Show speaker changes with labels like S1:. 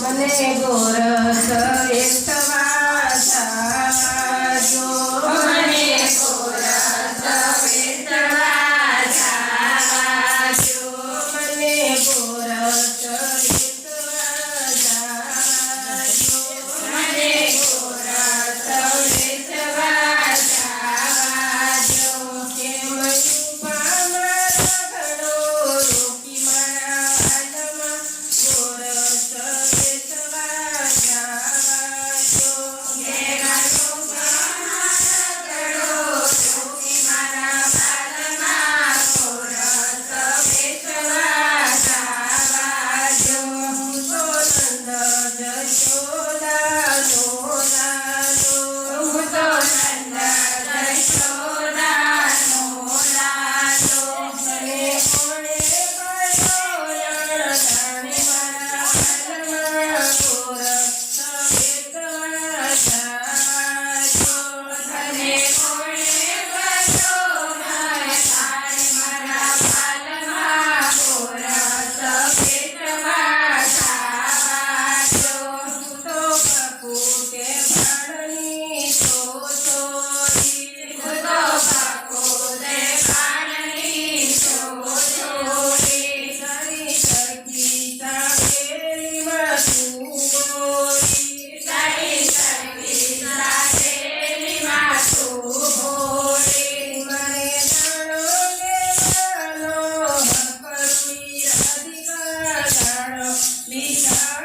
S1: મને ગોરસ વેચવા જાજો મને ગોરસ વેચવા જાજો મને ગોરસ વેચવા જાજો મને ગોરસ વેચવા જાજો કેમ યુપા મારા ઘડો રોકી મારા વાલમાં ગોરસ વેચવા જાજો કેમ યુપા મારા ઘડો રોકી મારા વાલમાં ગોરસ વેચવા જાજો હું તો નંદ જશોદાનો લાલો હું તો નંદ જશોદાનો લાલો મને કોણે કર્યો જાણે મારા વાલમાં ગોરસ વેચવા જાજો તને કોણે કર્યો જાણે મારા વાલમાં ગોરસ વેચવા જાજો તું તો કપૂટે ભાણની છોછોરી તું તો કપૂટે ભાણની છોછોરી તારી સરખી સાગેરીમાં તું ગોરી તારી સરખી સાગેરીમાં તું ગોરી મને દાણો લેવાનો હક કરું રાધિકા દાણો લીધા